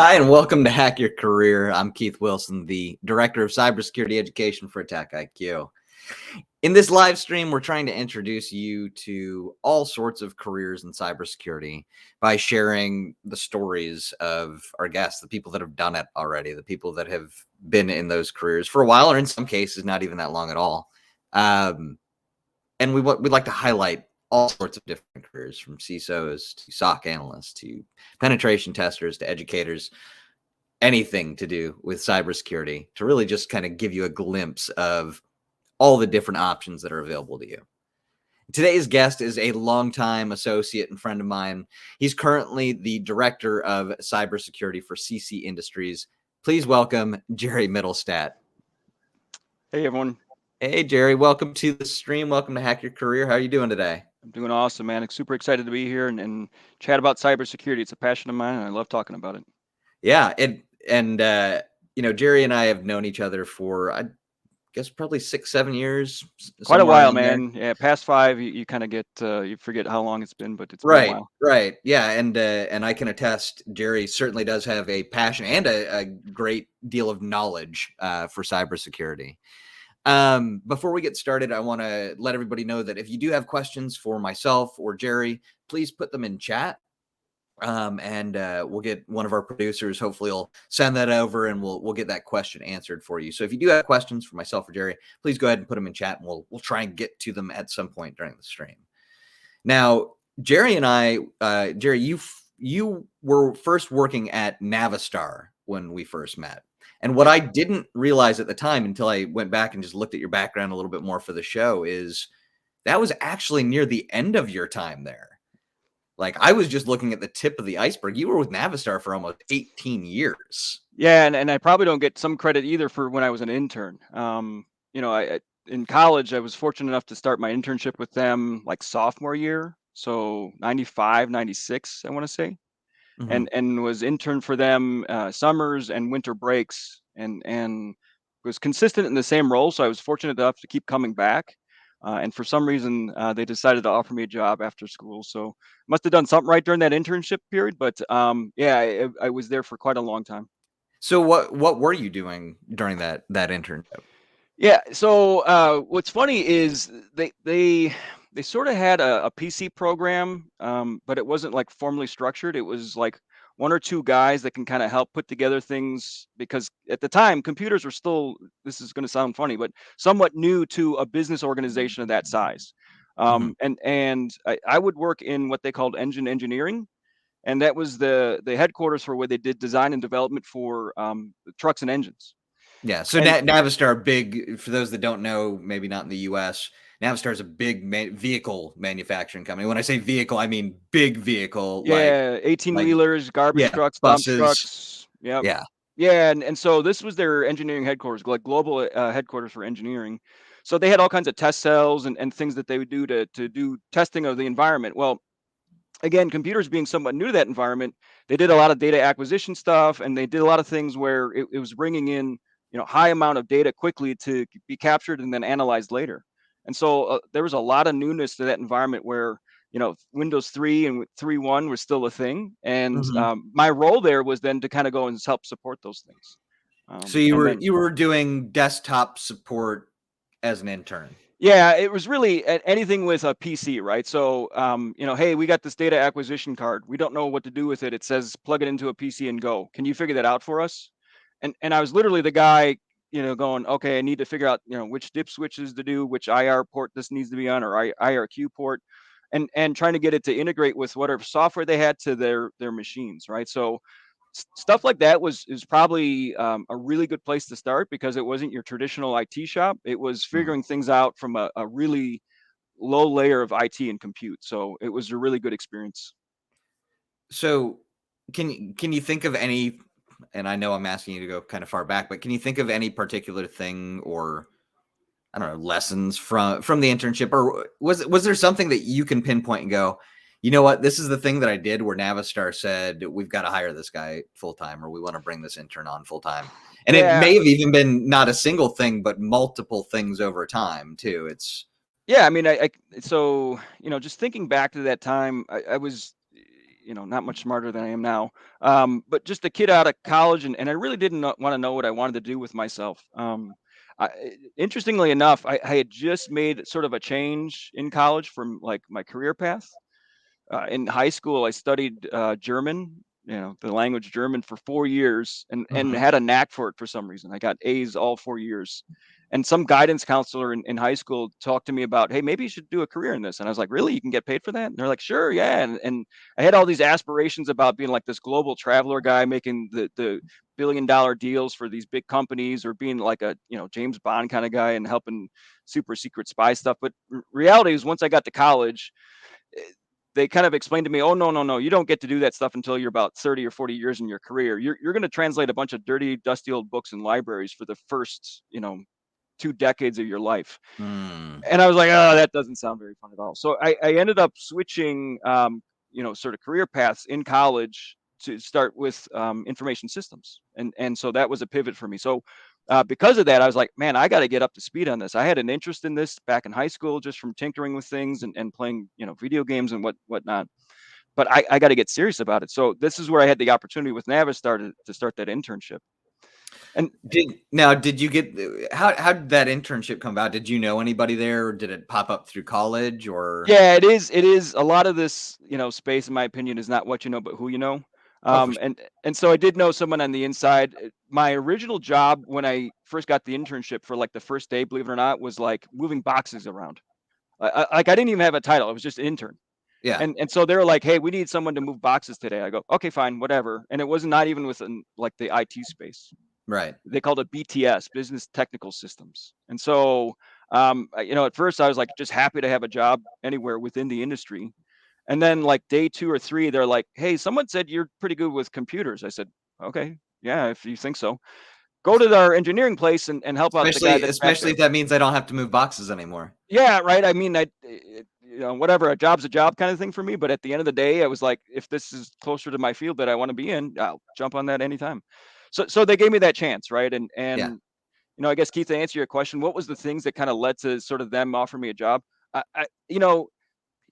Hi, and welcome to Hack Your Career. I'm Keith Wilson, the Director of Cybersecurity Education for AttackIQ. In this live stream, we're trying to introduce you to all sorts of careers in cybersecurity by sharing the stories of our guests, the people that have done it already, the people that have been in those careers for a while, or in some cases, not even that long at all. And we'd like to highlight all sorts of different careers, from CISOs to SOC analysts to penetration testers to educators, anything to do with cybersecurity, to really just kind of give you a glimpse of all the different options that are available to you. Today's guest is a longtime associate and friend of mine. He's currently the Director of Cybersecurity for CC Industries. Please welcome Jerry Mittlestaedt. Hey, everyone. Hey, Jerry. Welcome to the stream. Welcome to Hack Your Career. How are you doing today? I'm doing awesome, man. I'm super excited to be here and chat about cybersecurity. It's a passion of mine, and I love talking about it. Yeah, Jerry and I have known each other for, I guess, probably 6-7 years. Quite a while, man. Yeah, past 5, you kind of get you forget how long it's been, but it's been a while. Right. Yeah, and I can attest, Jerry certainly does have a passion and a great deal of knowledge for cybersecurity. Before we get started, I want to let everybody know that if you do have questions for myself or Jerry, please put them in chat. And we'll get one of our producers, hopefully will send that over, and we'll get that question answered for you. So if you do have questions for myself or Jerry, please go ahead and put them in chat, and we'll try and get to them at some point during the stream. Now, Jerry and I, Jerry, you were first working at Navistar when we first met. And what I didn't realize at the time, until I went back and just looked at your background a little bit more for the show, is that was actually near the end of your time there. Like, I was just looking at the tip of the iceberg. You were with Navistar for almost 18 years. Yeah, and I probably don't get some credit either for when I was an intern. In college, I was fortunate enough to start my internship with them like sophomore year. So 95, 96, I want to say. Mm-hmm. And was intern for them summers and winter breaks and was consistent in the same role. So I was fortunate enough to keep coming back. And for some reason, they decided to offer me a job after school. So must have done something right during that internship period. But I was there for quite a long time. So what were you doing during that internship? Yeah. So what's funny is they sort of had a PC program, but it wasn't like formally structured. It was like one or two guys that can kind of help put together things, because at the time computers were still, this is going to sound funny, but somewhat new to a business organization of that size. And I would work in what they called engine engineering. And that was the headquarters for where they did design and development for trucks and engines. Yeah. So Navistar, big, for those that don't know, maybe not in the US, Navistar is a big vehicle manufacturing company. When I say vehicle, I mean big vehicle. Yeah, 18-wheelers, garbage trucks, buses, dump trucks. Yep. Yeah. And so this was their engineering headquarters, like global headquarters for engineering. So they had all kinds of test cells and things that they would do to do testing of the environment. Well, again, computers being somewhat new to that environment, they did a lot of data acquisition stuff, and they did a lot of things where it was bringing in high amount of data quickly to be captured and then analyzed later. And so there was a lot of newness to that environment where Windows 3 and 3.1 were still a thing, and my role there was then to kind of go and help support those things. So you were doing desktop support as an intern. Yeah, it was really anything with a PC, right? So, hey, we got this data acquisition card. We don't know what to do with it. It says plug it into a PC and go. Can you figure that out for us? And I was literally the guy, going, okay, I need to figure out, which dip switches to do, which IR port this needs to be on, or IRQ port, and trying to get it to integrate with whatever software they had to their machines, right? So stuff like that is probably a really good place to start, because it wasn't your traditional IT shop. It was figuring things out from a really low layer of IT and compute. So it was a really good experience. So can you think of any, and I know I'm asking you to go kind of far back, but can you think of any particular thing, or I don't know, lessons from the internship, or was there something that you can pinpoint and go, you know what, this is the thing that I did where Navistar said, we've got to hire this guy full time, or we want to bring this intern on full time. And it may have even been not a single thing, but multiple things over time too. Yeah, I mean, so just thinking back to that time, I was, not much smarter than I am now. But just a kid out of college, and I really didn't want to know what I wanted to do with myself. Interestingly enough, I had just made sort of a change in college from like my career path. In high school, I studied German, the language German for 4 years, and Mhm. had a knack for it for some reason. I got A's all 4 years. And some guidance counselor in high school talked to me about, hey, maybe you should do a career in this. And I was like, really? You can get paid for that? And they're like, sure, yeah. And I had all these aspirations about being like this global traveler guy making the $1 billion deals for these big companies, or being like a James Bond kind of guy and helping super secret spy stuff. But reality is, once I got to college, they kind of explained to me, oh, no, no, no, you don't get to do that stuff until you're about 30 or 40 years in your career. You're going to translate a bunch of dirty, dusty old books in libraries for the first, 2 decades of your life. Mm. And I was like, oh, that doesn't sound very fun at all. So I ended up switching, sort of career paths in college to start with information systems. And so that was a pivot for me. So because of that, I was like, man, I got to get up to speed on this. I had an interest in this back in high school, just from tinkering with things and playing, video games and whatnot. But I got to get serious about it. So this is where I had the opportunity with Navistar to start that internship. And Did you get how did that internship come about? Did you know anybody there, or did it pop up through college, or? yeah, it is a lot of this, space, in my opinion, is not what you know, but who you know. Oh, for sure. And so I did know someone on the inside. My original job when I first got the internship, for like the first day, believe it or not, was like moving boxes around. Like I didn't even have a title; I was just an intern. Yeah, And so they were like, "Hey, we need someone to move boxes today." I go, "Okay, fine, whatever." And it was not even within like the IT space. right. They called it BTS, Business Technical Systems. And so, at first I was like just happy to have a job anywhere within the industry. And then like day 2 or 3, they're like, "Hey, someone said you're pretty good with computers." I said, "Okay, yeah, if you think so. Go to our engineering place and help out the guy Especially that's back especially there." if that means I don't have to move boxes anymore. Yeah, right. I mean, whatever, a job's a job kind of thing for me. But at the end of the day, I was like, if this is closer to my field that I want to be in, I'll jump on that anytime. So they gave me that chance, right? Yeah. And I guess, Keith, to answer your question, what was the things that kind of led to sort of them offer me a job? I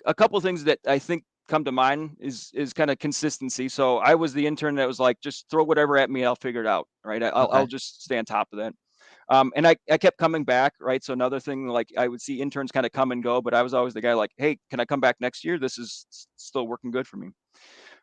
a couple of things that I think come to mind is kind of consistency. So I was the intern that was like, just throw whatever at me, I'll figure it out, right? I'll Okay. just stay on top of that. And I kept coming back, right? So another thing, like I would see interns kind of come and go, but I was always the guy like, hey, can I come back next year? This is still working good for me.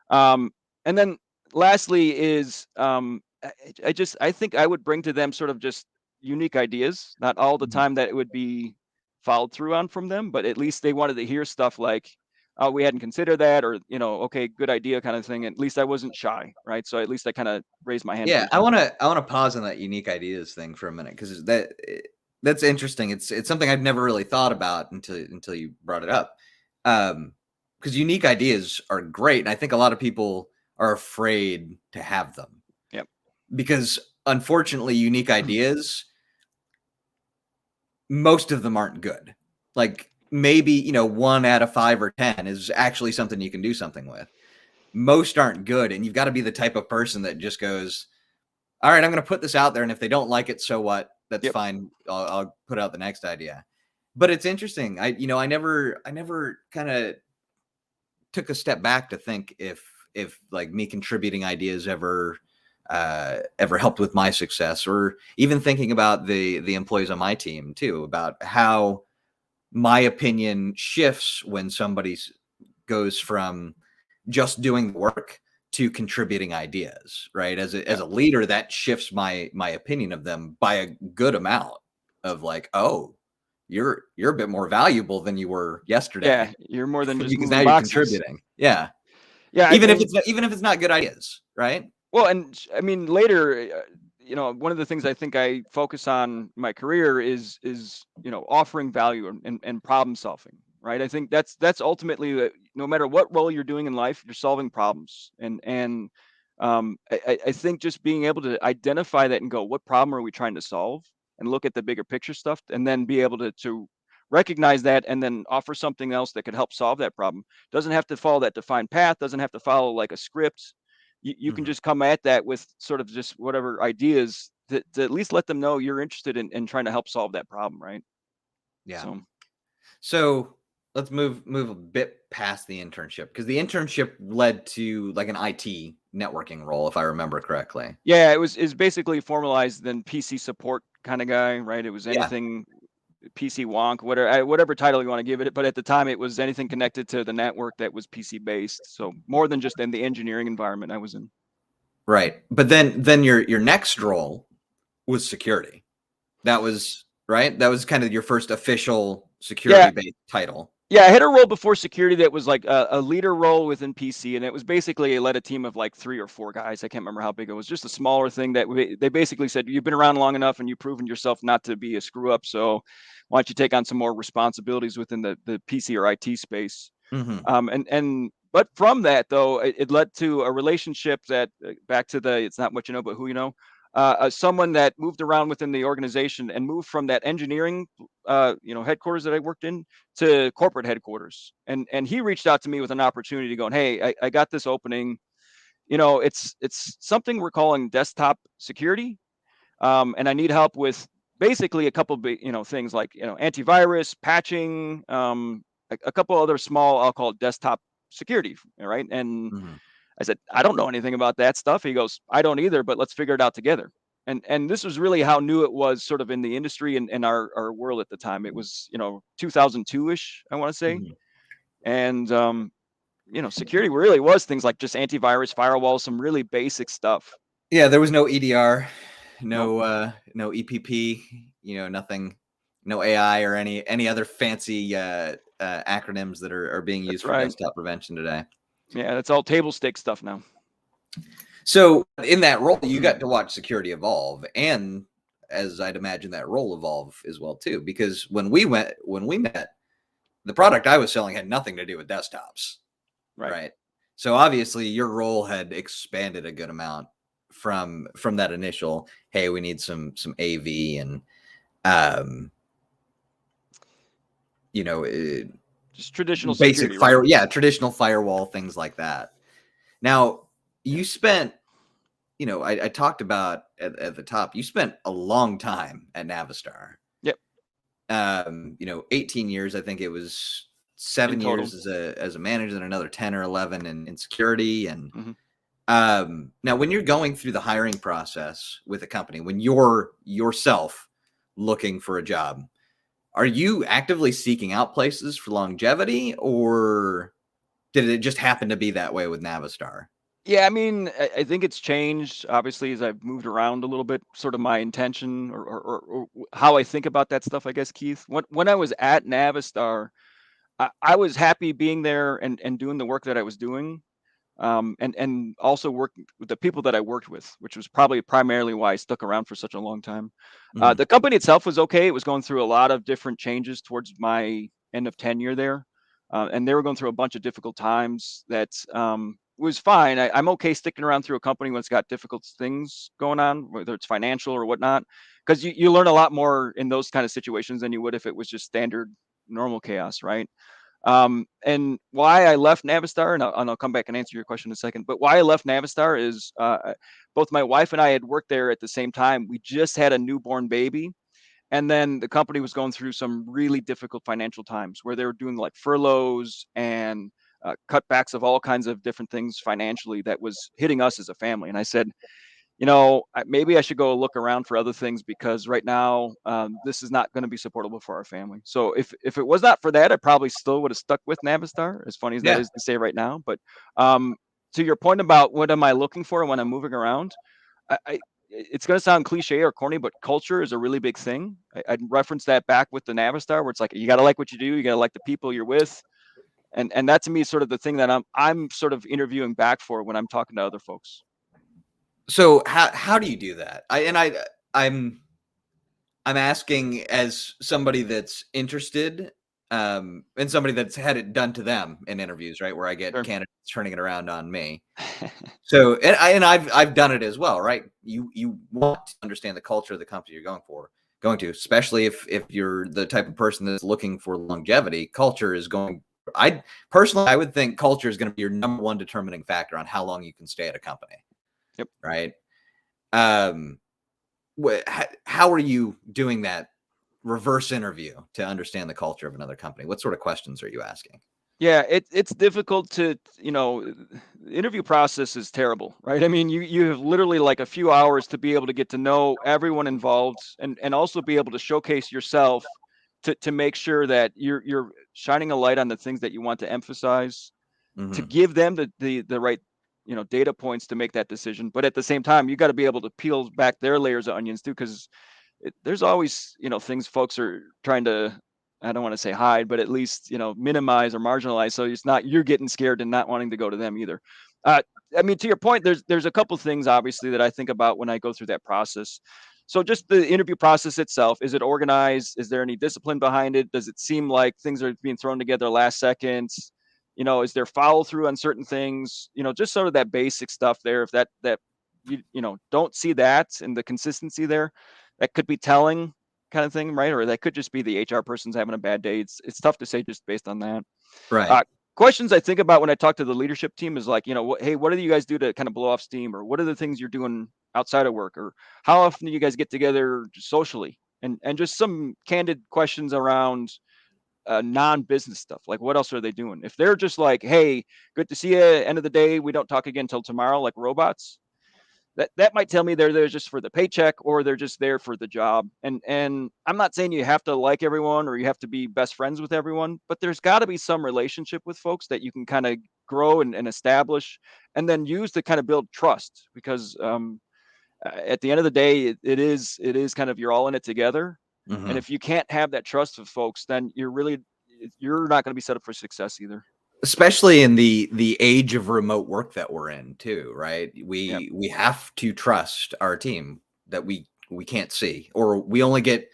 And then lastly is I think I would bring to them sort of just unique ideas. Not all the Mhm. time that it would be followed through on from them, but at least they wanted to hear stuff like, "Oh, we hadn't considered that," or "Okay, good idea," kind of thing. At least I wasn't shy, right? So at least I kind of raised my hand a Yeah, few I times. wanna I wanna pause on that unique ideas thing for a minute, because that's interesting. It's something I've never really thought about until you brought it up. Because unique ideas are great, and I think a lot of people are afraid to have them, Yep. because unfortunately, unique ideas, most of them aren't good. Like, maybe, 1 out of 5 or 10 is actually something you can do something with. Most aren't good, and you've gotta be the type of person that just goes, all right, I'm going to put this out there, and if they don't like it, so what? That's Yep. fine. I'll put out the next idea. But it's interesting. I never kind of took a step back to think if like me contributing ideas ever helped with my success, or even thinking about the employees on my team too, about how my opinion shifts when somebody goes from just doing the work to contributing ideas, right? As Yeah. a leader, that shifts my opinion of them by a good amount, of like, oh, you're a bit more valuable than you were yesterday Yeah. You're more than just because now moving you're boxes. contributing. Yeah. Yeah. Even if it's not good ideas, right? Well, and I mean, later, one of the things I think I focus on in my career is offering value and problem solving. Right. I think that's ultimately no matter what role you're doing in life, you're solving problems. And I think just being able to identify that and go, what problem are we trying to solve, and look at the bigger picture stuff, and then be able to recognize that and then offer something else that could help solve that problem. Doesn't have to follow that defined path. Doesn't have to follow like a script. You can Mhm. just come at that with sort of just whatever ideas to at least let them know you're interested in trying to help solve that problem, right? Yeah. So So let's move a bit past the internship, because the internship led to like an IT networking role, if I remember correctly. Yeah, is basically formalized then PC support kind of guy, right? It was Yeah. anything PC wonk, whatever title you want to give it. But at the time, it was anything connected to the network that was PC based. So more than just in the engineering environment I was in. Right. But then your next role was security. That was right. That was kind of your first official Yeah, security based title. yeah. I had a role before security that was like a leader role within PC, and it was basically I led a team of like 3 or 4 guys. I can't remember how big it was. Just a smaller thing that they basically said you've been around long enough and you've proven yourself not to be a screw up. So why don't you take on some more responsibilities within the PC or IT space? Mm-hmm. But from that though, it led to a relationship that back to the it's not what you know but who you know. Someone that moved around within the organization and moved from that engineering headquarters that I worked in to corporate headquarters, and he reached out to me with an opportunity going, hey, I got this opening. It's something we're calling desktop security, and I need help with basically a couple big, things like antivirus, patching, a couple other small, I'll call it desktop security, right? And Mm-hmm. I said, I don't know anything about that stuff. He goes, I don't either, but let's figure it out together. And this was really how new it was, sort of in the industry and our world at the time. It was 2002ish, I want to say, Mm-hmm. and security really was things like just antivirus, firewall, some really basic stuff. Yeah, there was no EDR, Nope, no EPP, nothing, no AI or any other fancy acronyms that are being that's used for right. desktop prevention today. Yeah, that's all table stake stuff now. So in that role, you got to watch security evolve, and as I'd imagine that role evolve as well too, because when we met, the product I was selling had nothing to do with desktops, Right. right? So obviously your role had expanded a good amount from that initial, hey, we need some AV and um you know uh, Just traditional basic security, right? traditional firewall, things like that. Now, you spent, I talked about at the top, you spent a long time at Navistar. Yep. 18 years, I think it was In 7 total. years as a manager, and another 10 or 11 in security. And Hmm. now when you're going through the hiring process with a company, when you're yourself looking for a job, are you actively seeking out places for longevity, or did it just happen to be that way with Navistar? Yeah, I mean, I think it's changed obviously as I've moved around a little bit. Sort of my intention or how I think about that stuff, I guess, Keith. When I was at Navistar, I was happy being there and doing the work that I was doing, and also working with the people that I worked with, which was probably primarily why I stuck around for such a long time. Mhm. The company itself was okay. It was going through a lot of different changes towards my end of tenure there, and they were going through a bunch of difficult times. That was fine. I'm okay sticking around through a company when it's got difficult things going on, whether it's financial or whatnot, because you learn a lot more in those kind of situations than you would if it was just standard normal chaos, right? And why I left Navistar, and I'll come back and answer your question in a second. But why I left Navistar is both my wife and I had worked there at the same time. We just had a newborn baby, and then the company was going through some really difficult financial times where they were doing like furloughs and cutbacks of all kinds of different things financially that was hitting us as a family. And I said, maybe I should go look around for other things because right now this is not going to be supportable for our family. So if it was not for that, I probably still would have stuck with Navistar, as funny as that Yeah. is to say right now. But um, to your point about what am I looking for when I'm moving around, it's going to sound cliche or corny, but culture is a really big thing. I'd reference that back with the Navistar, where it's like you got to like what you do, you got to like the people you're with, and that to me is sort of the thing that I'm sort of interviewing back for when I'm talking to other folks. So how do you do that? I'm asking as somebody that's interested, and somebody that's had it done to them in interviews, right? Where I get Sure. candidates turning it around on me. So, I've done it as well, right? You want to understand the culture of the company you're going to, especially if you're the type of person that's looking for longevity. Culture is going. I personally, I would think culture is going to be your number one determining factor on how long you can stay at a company, Yep. right? Um, how are you doing that reverse interview to understand the culture of another company? What sort of questions are you asking? Yeah, it's difficult to, the interview process is terrible, right? I mean, you have literally like a few hours to be able to get to know everyone involved, and also be able to showcase yourself to make sure that you're shining a light on the things that you want to emphasize, to Mm-hmm. give them the right, data points to make that decision. But at the same time, you got to be able to peel back their layers of onions too, because there's always, things folks are trying to, I don't want to say hide, but at least, minimize or marginalize. So it's not you're getting scared and not wanting to go to them either. Uh, I mean, to your point, there's a couple things obviously that I think about when I go through that process. So just the interview process itself, is it organized? Is there any discipline behind it? Does it seem like things are being thrown together last second? Is there follow through on certain things? Just sort of that basic stuff there. If that don't see that and the consistency there, that could be telling kind of thing, right? Or that could just be the HR person's having a bad day. It's tough to say just based on that. Right. Uh, Questions I think about when I talk to the leadership team is like, hey, what do you guys do to kind of blow off steam, or what are the things you're doing outside of work, or how often do you guys get together socially, and just some candid questions around non-business stuff, like what else are they doing? If they're just like, hey, good to see you, end of the day, we don't talk again until tomorrow, like robots, that might tell me they're there just for the paycheck, or they're just there for the job. And I'm not saying you have to like everyone or you have to be best friends with everyone, but there's got to be some relationship with folks that you can kind of grow and establish, and then use to kind of build trust, because at the end of the day, it is kind of, you're all in it together. And Mm-hmm. if you can't have that trust with folks, then you're not going to be set up for success either. Especially in the age of remote work that we're in too, right? Yeah. We have to trust our team that we can't see, or we only get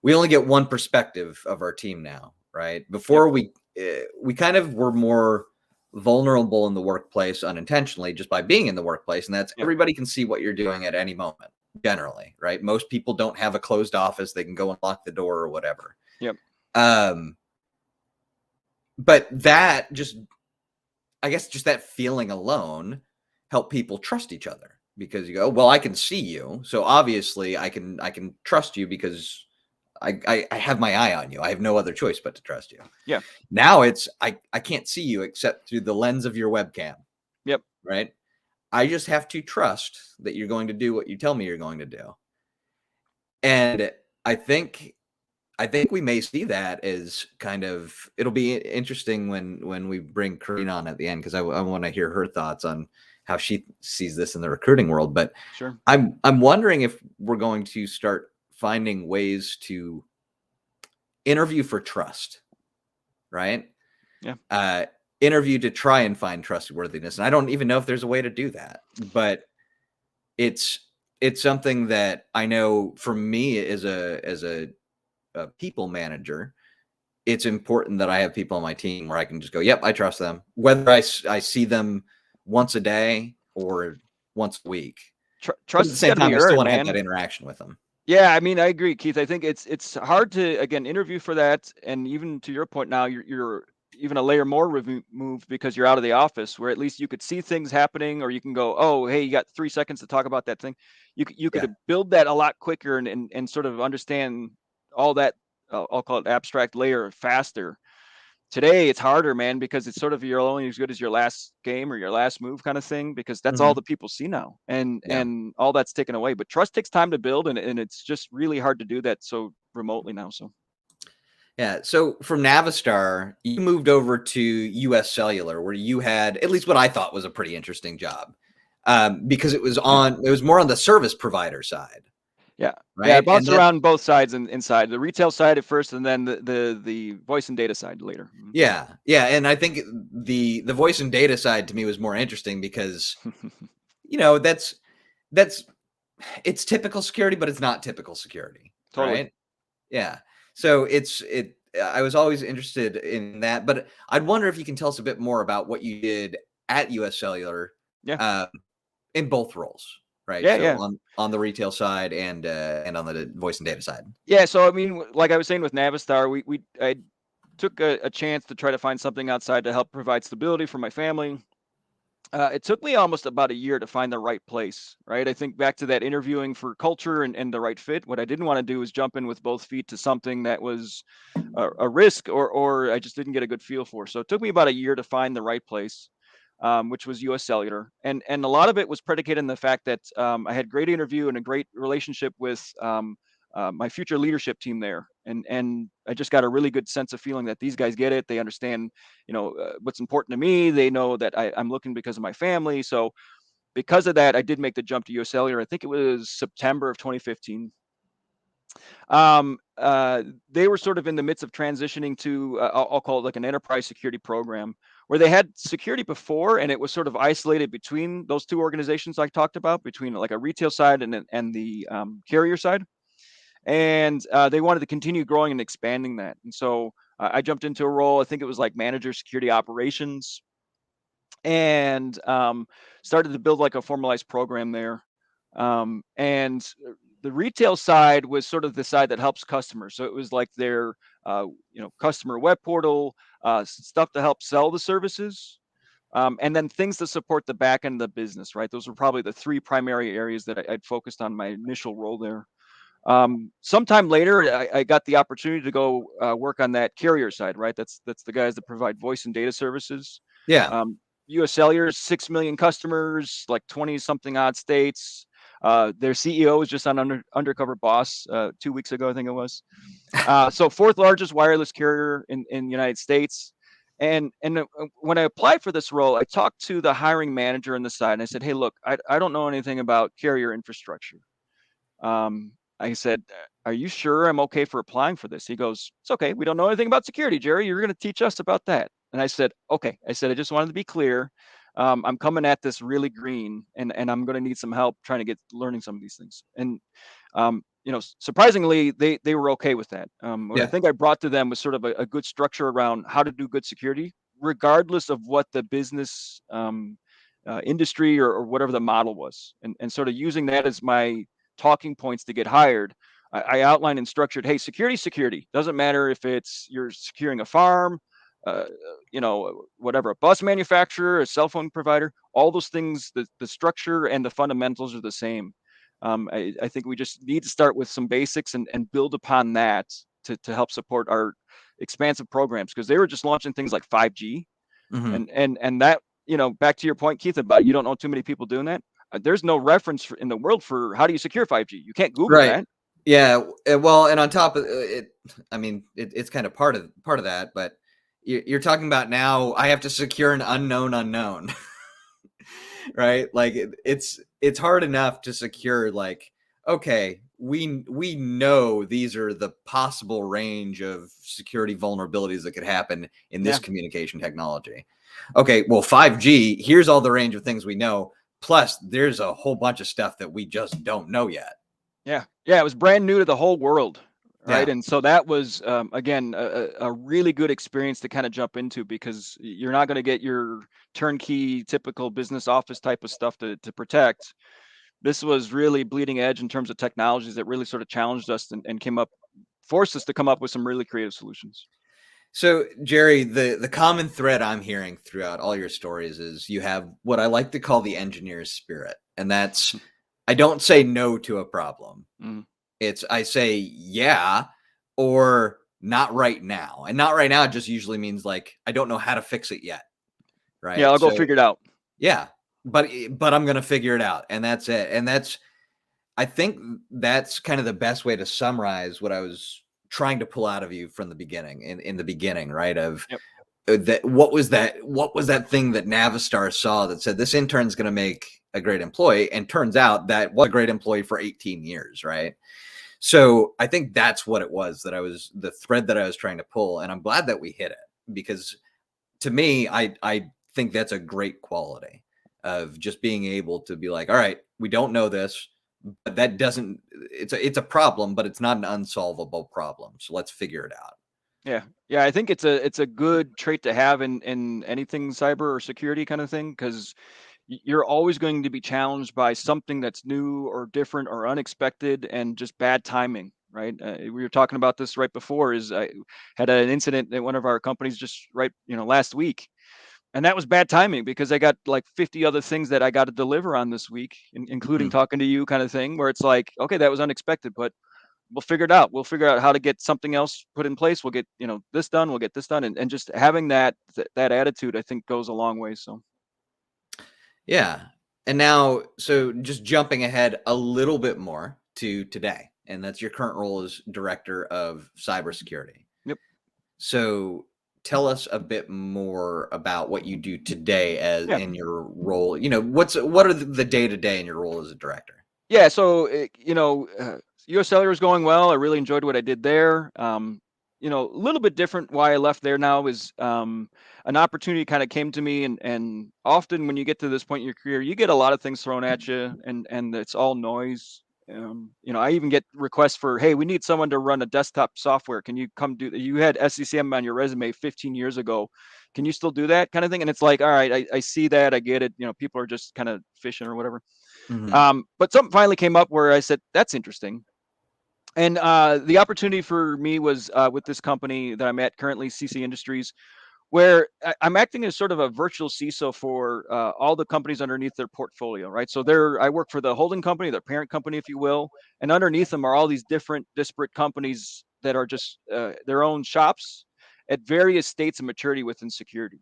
one perspective of our team now, right? Yep. Before we kind of were more vulnerable in the workplace unintentionally, just by being in the workplace, and that's Yep. everybody can see what you're doing at any moment, generally, right? Most people don't have a closed office; they can go and lock the door or whatever. Yep. Um, but that just, I guess, just that feeling alone help people trust each other, because you go, well, I can see you, so obviously I can trust you, because I have my eye on you. I have no other choice but to trust you. Yeah. Now it's I can't see you except through the lens of your webcam, Yep. right? I just have to trust that you're going to do what you tell me you're going to do. And I think we may see that as kind of, it'll be interesting when we bring Karina on at the end, because I want to hear her thoughts on how she sees this in the recruiting world. But Sure. I'm wondering if we're going to start finding ways to interview for trust, right? Yeah. Interview to try and find trustworthiness. And I don't even know if there's a way to do that, but it's something that I know for me as a people manager, it's important that I have people on my team where I can just go, yep, I trust them, whether I see them once a day or once a week. But at Trust the has same got to be time, I still earned, want to have that man. interaction with them. Yeah, I mean, I agree, Keith. I think it's hard to, again, interview for that, and even to your point now, you're even a layer more removed because you're out of the office, where at least you could see things happening, or you can go, oh, hey, you got 3 seconds to talk about that thing. You Yeah. could build that a lot quicker, and sort of understand all that. I'll call it abstract layer faster. Today it's harder, man, because it's sort of, you're only as good as your last game or your last move kind of thing, because that's all Hmm. the people see now, and Yeah. all that's taken away. But trust takes time to build, and it's just really hard to do that so remotely now. So Yeah. So from Navistar, you moved over to US Cellular, where you had at least what I thought was a pretty interesting job, because it was yeah. more on the service provider side, Yeah. Yeah, I right? And bounced that, around both sides, and inside the retail side at first, and then the voice and data side later. yeah, yeah. And I think the voice and data side to me was more interesting, because that's it's typical security, but it's not typical security, Totally. right? Yeah. So I was always interested in that, but I'd wonder if you can tell us a bit more about what you did at US Cellular, Yeah. uh, in both roles, right? Yeah. So Yeah. on the retail side and on the voice and data side. Yeah. So I mean, like I was saying with Navistar, I took a chance to try to find something outside to help provide stability for my family. It took me almost about a year to find the right place, right? I think back to that interviewing for culture and the right fit. What I didn't want to do was jump in with both feet to something that was a risk or I just didn't get a good feel for. So it took me about a year to find the right place, which was U.S. Cellular, and a lot of it was predicated on the fact that I had great interview and a great relationship with my future leadership team there, and I just got a really good sense of feeling that these guys get it. They understand, what's important to me. They know that I'm looking because of my family. So because of that, I did make the jump to U.S. Cellular. I think it was September of 2015. They were sort of in the midst of transitioning to I'll call it like an enterprise security program where they had security before and it was sort of isolated between those two organizations I talked about, between like a retail side and the carrier side, and they wanted to continue growing and expanding that. And so I jumped into a role. I think it was like manager security operations, and started to build like a formalized program there. And the retail side was sort of the side that helps customers. So it was like their, customer web portal, stuff to help sell the services, and then things to support the back end of the business. Right, those were probably the three primary areas that I'd focused on my initial role there. Sometime later, I got the opportunity to go work on that carrier side. Right, that's the guys that provide voice and data services. Yeah. Um, U.S. Cellular, 6 million customers, like 20 something odd states. Their CEO was just on Undercover Boss 2 weeks ago, I think it was. So fourth largest wireless carrier in the United States. And when I applied for this role, I talked to the hiring manager on the side, and I said, "Hey, look, I don't know anything about carrier infrastructure." I said, "Are you sure I'm okay for applying for this?" He goes, "It's okay. We don't know anything about security, Jerry. You're going to teach us about that." And I said, "Okay." I said, "I just wanted to be clear. I'm coming at this really green, and I'm going to need some help trying to get learning some of these things." And surprisingly, they were okay with that. What I Yeah. think I brought to them was sort of a good structure around how to do good security, regardless of what the business industry or whatever the model was, and sort of using that as my talking points to get hired. I outlined and structured, hey, security doesn't matter if it's you're securing a farm, uh, whatever, a bus manufacturer, a cell phone provider, all those things, the structure and the fundamentals are the same. I think we just need to start with some basics and build upon that to help support our expansive programs, because they were just launching things like 5G, Hmm. and that, back to your point, Keith, about you don't know too many people doing that. There's no reference in the world for how do you secure 5G. You can't Google Right. that. Yeah. Well, and on top of it, I mean, it's kind of part of that, but you're talking about now. I have to secure an unknown unknown, right? Like it's hard enough to secure. Like, okay, we know these are the possible range of security vulnerabilities that could happen in this Yeah, communication technology. Okay, well, 5G. Here's all the range of things we know. Plus, there's a whole bunch of stuff that we just don't know yet. yeah. It was brand new to the whole world, right? Yeah. And so that was, again, a really good experience to kind of jump into, because you're not going to get your turnkey, typical business office type of stuff to protect. This was really bleeding edge in terms of technologies that really sort of challenged us and forced us to come up with some really creative solutions. So, Jerry, the common thread I'm hearing throughout all your stories is you have what I like to call the engineer's spirit. And that's, I don't say no to a problem. Mm. It's I say yeah or not right now. And not right now just usually means like I don't know how to fix it yet, Yeah, right? I'll go So, figure it out. yeah. But I'm going to figure it out, and that's it. And that's I think that's kind of the best way to summarize what I was trying to pull out of you from the beginning in the beginning, right? Of Yep. that what was that thing that Navistar saw that said this intern's going to make a great employee, and turns out that was a great employee for 18 years, right? So I think that's what it was, that I was the thread that I was trying to pull, and I'm glad that we hit it, because to me I think that's a great quality of just being able to be like, all right, we don't know this, but that doesn't it's a problem, but it's not an unsolvable problem, so let's figure it out. Yeah. Yeah, I think it's a good trait to have in anything cyber or security kind of thing, because you're always going to be challenged by something that's new or different or unexpected and just bad timing, right? We were talking about this right before. Is I had an incident at one of our companies just right, last week, And that was bad timing because I got like 50 other things that I got to deliver on this week, including Mhm. talking to you, kind of thing, where it's like, okay, that was unexpected, but we'll figure it out. We'll figure out how to get something else put in place. We'll get, this done. We'll get this done. And just having that attitude, I think, goes a long way. So, Yeah. And now, so just jumping ahead a little bit more to today, and that's your current role as director of cybersecurity. yep. So tell us a bit more about what you do today as Yeah. in your role. What are the day to day in your role as a director? Yeah. So, US Cellular is going well. I really enjoyed what I did there. A little bit different why I left there now is an opportunity kind of came to me, and often when you get to this point in your career, you get a lot of things thrown at you, and it's all noise. I even get requests for, hey, we need someone to run a desktop software. Can you come do? You had SCCM on your resume 15 years ago. Can you still do that kind of thing? And it's like, all right, I see that, I get it. People are just kind of fishing or whatever. Mhm. But something finally came up where I said, that's interesting. And the opportunity for me was with this company that I'm at currently, CC Industries, where I'm acting as sort of a virtual CISO for all the companies underneath their portfolio, right? So I work for the holding company, their parent company, if you will, and underneath them are all these different disparate companies that are just their own shops at various states of maturity within security.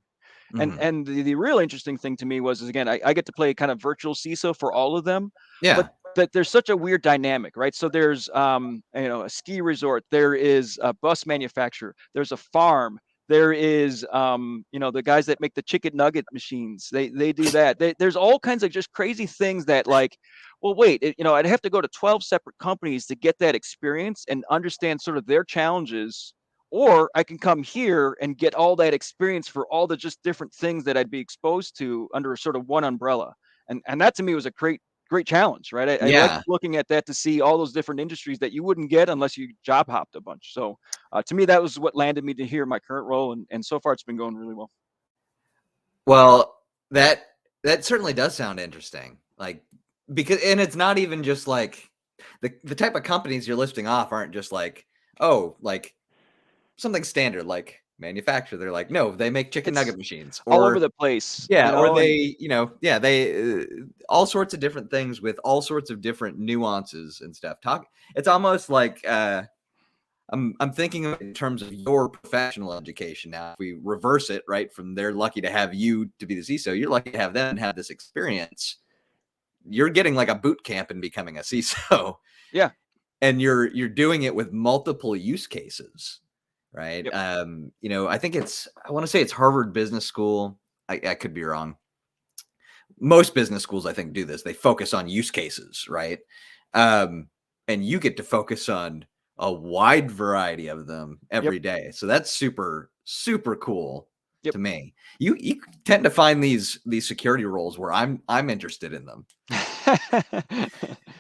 And Mhm. and the real interesting thing to me is again, I get to play kind of virtual CISO for all of them, but Yeah. there's such a weird dynamic, right? So there's a ski resort, there is a bus manufacturer, there's a farm, there is the guys that make the chicken nugget machines. They do that. There's all kinds of just crazy things that like, well, wait, I'd have to go to 12 separate companies to get that experience and understand sort of their challenges, or I can come here and get all that experience for all the just different things that I'd be exposed to under sort of one umbrella. And that to me was a great challenge, right? I like Yeah. looking at that to see all those different industries that you wouldn't get unless you job hopped a bunch. So to me, that was what landed me to here, my current role, and so far it's been going really well. Well, that certainly does sound interesting. Like, because and it's not even just like the type of companies you're listing off aren't just like, oh, like something standard like manufacturer. They're like, no, they make chicken It's nugget machines, all over or the place, yeah, or and they, yeah, they all sorts of different things with all sorts of different nuances and stuff. It's almost like I'm thinking of it in terms of your professional education now. If we reverse it, right, from they're lucky to have you to be the CISO, you're lucky to have them and have this experience. You're getting like a boot camp in becoming a CISO, yeah, and you're doing it with multiple use cases, right? yep, I think I want to say it's Harvard Business School. I could be wrong. Most business schools, I think, do this. They focus on use cases, right? Um, and you get to focus on a wide variety of them yep, every day. So that's super, super cool yep. to me. You tend to find these security roles where I'm interested in them.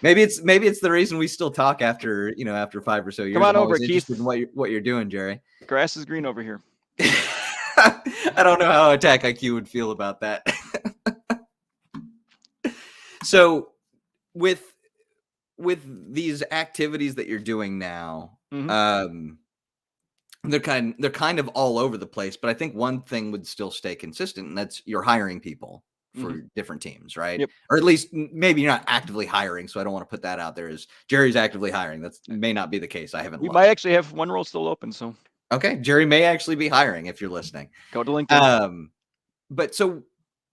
Maybe it's the reason we still talk after after 5 or so years. Come on I'm over, always Keith. interested in what you're doing, Jerry. Grass is green over here. I don't know how Attack IQ would feel about that. So with these activities that you're doing now, Hmm. they're kind of all over the place, but I think one thing would still stay consistent, and that's you're hiring people Hmm. for different teams, right? Yep. Or at least maybe you're not actively hiring, so I don't want to put that out there as Jerry's actively hiring. That's may not be the case. I haven't We might looked. actually have one role still open, so Okay, Jerry may actually be hiring if you're listening. go to LinkedIn. Um, but so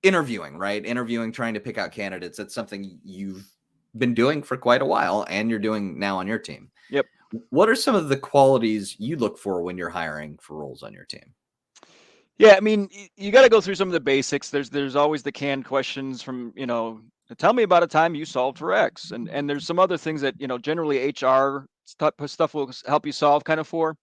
interviewing, right? Interviewing, trying to pick out candidates. That's something you've been doing for quite a while, and you're doing now on your team. Yep. What are some of the qualities you look for when you're hiring for roles on your team? Yeah, I mean, you got to go through some of the basics. There's always the canned questions from, tell me about a time you solved for X, and there's some other things that generally HR stuff will help you solve kind of for.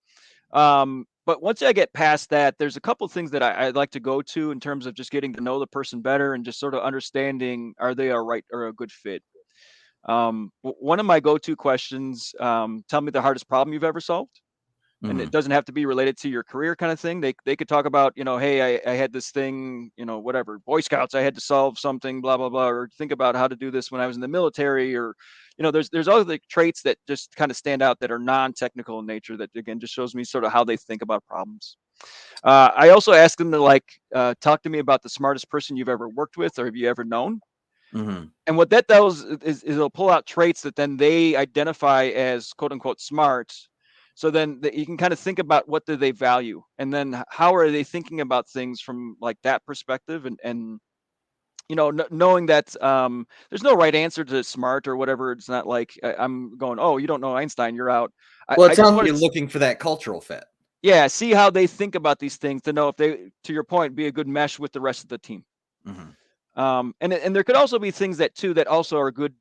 But once I get past that, there's a couple of things that I'd like to go to in terms of just getting to know the person better and just sort of understanding, are they a right or a good fit. One of my go-to questions: tell me the hardest problem you've ever solved. And it Mhm. doesn't have to be related to your career kind of thing. They could talk about, hey, I had this thing, whatever, Boy Scouts, I had to solve something, blah, blah, blah, or think about how to do this when I was in the military, or, there's other traits that just kind of stand out that are non-technical in nature that again just shows me sort of how they think about problems. I also ask them to like talk to me about the smartest person you've ever worked with or have you ever known. Mm-hmm. And what that does is it'll pull out traits that then they identify as quote unquote smart. So then you can kind of think about what do they value, and then how are they thinking about things from like that perspective, and knowing that there's no right answer to smart or whatever. It's not like I'm going, oh, you don't know Einstein, you're out. Well, it I just sounds like want you're to, looking for that cultural fit. yeah, see how they think about these things to know if they, to your point, be a good mesh with the rest of the team. Mm-hmm. And there could also be things that also are good,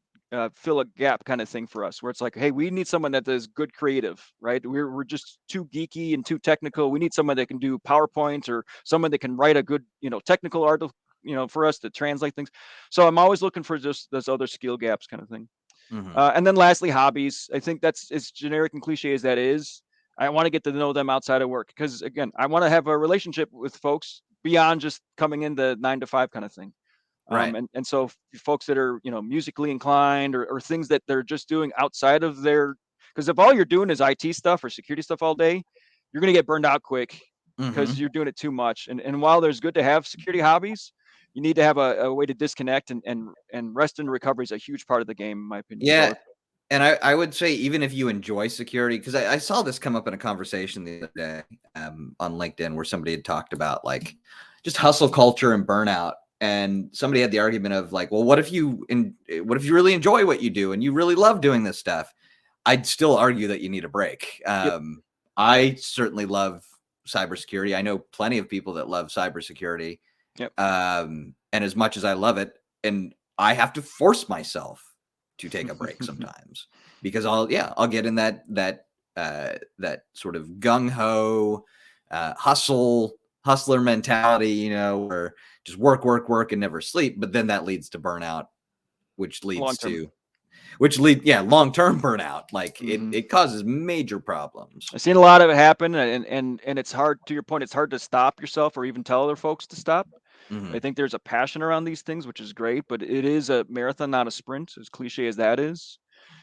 fill a gap kind of thing for us, where it's like, hey, we need someone that is good creative, right? We're just too geeky and too technical. We need someone that can do PowerPoint, or someone that can write a good, technical article, for us to translate things. So I'm always looking for just those other skill gaps kind of thing. Mm-hmm. And then lastly, hobbies. I think that's as generic and cliche as that is. I want to get to know them outside of work because, again, I want to have a relationship with folks beyond just coming in the 9 to 5 kind of thing. Right. And so folks that are musically inclined, or things that they're just doing outside of their, because if all you're doing is IT stuff or security stuff all day, you're going to get burned out quick Mm-hmm. because you're doing it too much. And while there's good to have security hobbies, you need to have a way to disconnect, and rest and recovery is a huge part of the game, in my opinion. Yeah. So And I would say, even if you enjoy security, because I saw this come up in a conversation the other day on LinkedIn, where somebody had talked about like just hustle culture and burnout. And somebody had the argument of like, well, what if you really enjoy what you do and you really love doing this stuff? I'd still argue that you need a break. yep. I certainly love cybersecurity. I know plenty of people that love cybersecurity. Yep. And as much as I love it, and I have to force myself to take a break sometimes, because I'll get in that sort of gung ho hustler mentality, where just work and never sleep. But then that leads to burnout, which Long leads term. to long-term burnout. Like Mhm. it causes major problems. I've seen a lot of it happen, and it's hard. To your point, it's hard to stop yourself or even tell other folks to stop. I Mm-hmm. think there's a passion around these things, which is great, but it is a marathon, not a sprint, as cliche as that is.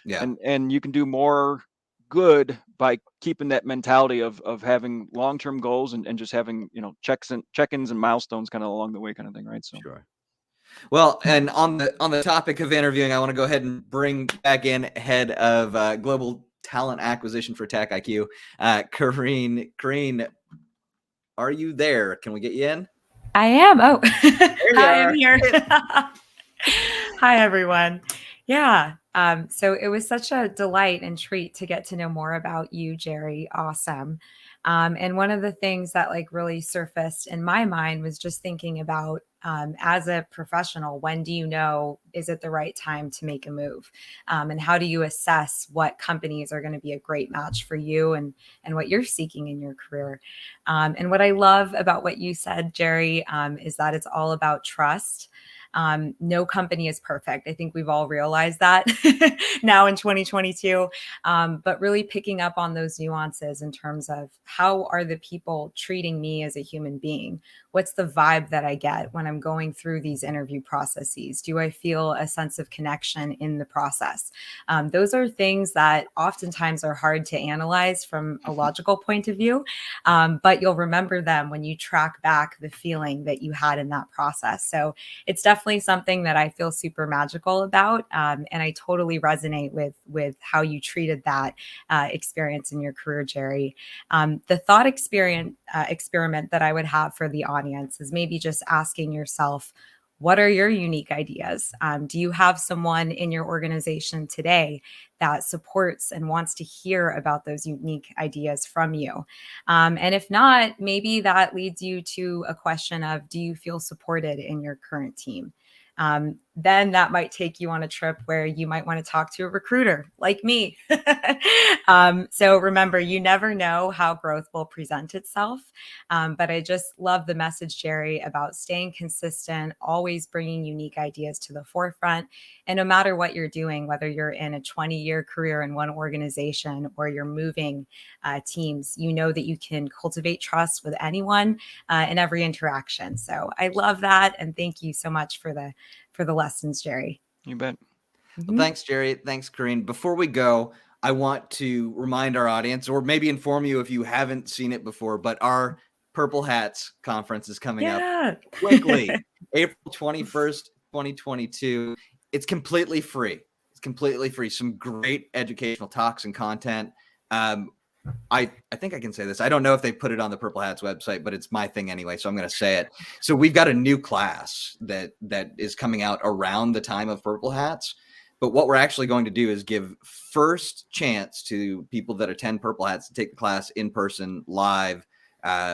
Yeah, And you can do more good by keeping that mentality of having long-term goals, and just having, check-ins and milestones kind of along the way kind of thing, right? So sure. Well, and on the topic of interviewing, I want to go ahead and bring back in head of global talent acquisition for AttackIQ, Kareen. Kareen, are you there? Can we get you in? I am. Oh, There you hi, I'm are. here. Hi, everyone. Yeah. So it was such a delight and treat to get to know more about you, Jerry. Awesome. And one of the things that like really surfaced in my mind was just thinking about, as a professional, when do you know, is it the right time to make a move? And how do you assess what companies are going to be a great match for you, and what you're seeking in your career? And what I love about what you said, Jerry, is that it's all about trust. No company is perfect. I think we've all realized that now in 2022. But really picking up on those nuances in terms of, how are the people treating me as a human being? What's the vibe that I get when I'm going through these interview processes? Do I feel a sense of connection in the process? Those are things that oftentimes are hard to analyze from a logical point of view, but you'll remember them when you track back the feeling that you had in that process. So it's definitely something that I feel super magical about, and I totally resonate with how you treated that experience in your career, Jerry. The thought experiment that I would have for the audience is maybe just asking yourself, what are your unique ideas? Do you have someone in your organization today that supports and wants to hear about those unique ideas from you? And if not, maybe that leads you to a question of, do you feel supported in your current team? Then that might take you on a trip where you might want to talk to a recruiter like me. So remember, you never know how growth will present itself. But I just love the message, Jerry, about staying consistent, always bringing unique ideas to the forefront. And no matter what you're doing, whether you're in a 20-year career in one organization or you're moving teams, you know that you can cultivate trust with anyone in every interaction. So I love that. And thank you so much for the lessons, Jerry. you bet. Well, thanks, Jerry. Thanks, Kareen. Before we go, I want to remind our audience, or maybe inform you if you haven't seen it before, but our Purple Hats conference is coming up Yeah. quickly. April 21st, 2022. It's completely free. It's completely free. Some great educational talks and content. I think I can say this. I don't know if they put it on the Purple Hats website, but it's my thing anyway, so I'm going to say it. So we've got a new class that is coming out around the time of Purple Hats. But what we're actually going to do is give first chance to people that attend Purple Hats to take the class in person live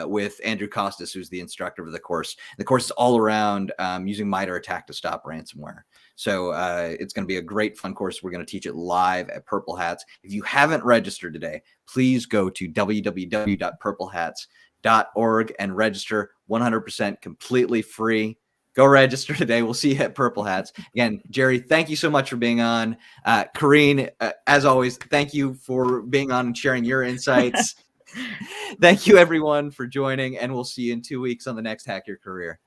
with Andrew Costas, who's the instructor of the course. The course is all around using MITRE ATT&CK to stop ransomware. So it's going to be a great fun course. We're going to teach it live at Purple Hats. If you haven't registered today, please go to www.purplehats.org and register. 100% completely free. Go register today. We'll see you at Purple Hats. Again, Jerry, thank you so much for being on. Kareen, as always, thank you for being on and sharing your insights. Thank you, everyone, for joining, and we'll see you in 2 weeks on the next Hack Your Career.